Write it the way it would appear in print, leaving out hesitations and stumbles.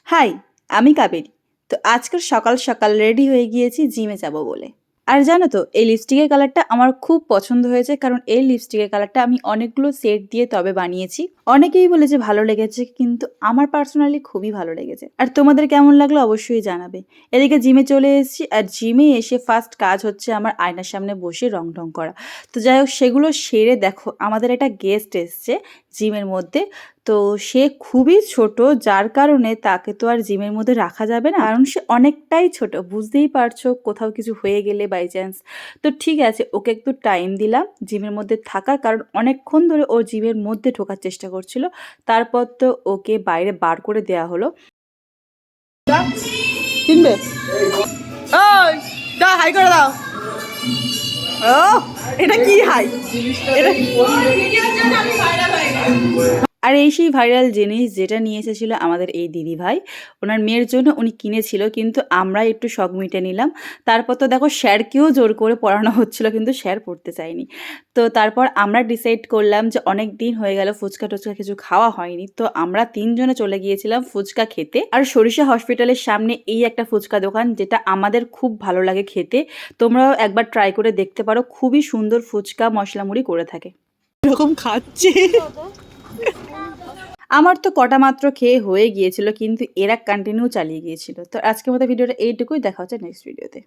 High, আমি কাবেরী। তো আজকাল সকাল সকাল রেডি হয়ে গিয়েছি জিমে যাব বলে। আর জানো তো এই লিপস্টিকের কালারটা আমার খুব পছন্দ হয়েছে, কারণ এই লিপস্টিকের কালারটা আমি অনেকগুলো সেট দিয়ে তবে বানিয়েছি। অনেকেই বলেছে ভালো লেগেছে, কিন্তু আমার পার্সোনালি খুবই ভালো লেগেছে। আর তোমাদের কেমন লাগলো অবশ্যই জানাবে। এদিকে জিমে চলে এসেছি, আর জিমে এসে ফার্স্ট কাজ হচ্ছে আমার আয়নার সামনে বসে রং ঢং করা। তো যাই হোক, সেগুলো সেরে দেখো আমাদের একটা গেস্ট এসছে জিমের মধ্যে। তো সে খুবই ছোট, যার কারণে তাকে তো আর জিমের মধ্যে রাখা যাবে না, কারণ সে অনেকটাই ছোট। বুঝতেই পারছো, কোথাও কিছু হয়ে গেলে বাই চান্স। তো ঠিক আছে, ওকে একটু টাইম দিলাম জিমের মধ্যে থাকার, কারণ অনেকক্ষণ ধরে ও জিমের মধ্যে ঢোকার চেষ্টা করছিল। তারপর তো ওকে বাইরে বার করে দেওয়া হলো। কিনবে? ওই দাও, হাই করে দাও। ও, এটা কি হাই? এটা আর এই সেই ভাইরাল জিনিস যেটা নিয়ে এসেছিল আমাদের এই দিদি ভাই। ওনার মেয়ের জন্য উনি কিনেছিল, কিন্তু আমরা একটু শখ মিটে নিলাম। তারপর তো দেখো স্যারকেও জোর করে পড়ানো হচ্ছিল, কিন্তু স্যার পড়তে চায়নি। তো তারপর আমরা ডিসাইড করলাম যে অনেক দিন হয়ে গেল ফুচকা টুচকা কিছু খাওয়া হয়নি, তো আমরা তিনজনে চলে গিয়েছিলাম ফুচকা খেতে। আর সরিষা হসপিটালের সামনে এই একটা ফুচকা দোকান, যেটা আমাদের খুব ভালো লাগে খেতে। তোমরাও একবার ট্রাই করে দেখতে পারো, খুবই সুন্দর ফুচকা মশলা মুড়ি করে থাকে। এরকম খাচ্ছে। আমার তো কটা মাত্র খেয়ে হয়ে গিয়েছিল, কিন্তু এরা কন্টিনিউ চালিয়ে গিয়েছিল। তো আজকের মতো ভিডিওটা এইটুকুই, দেখা হচ্ছে নেক্সট ভিডিওতে।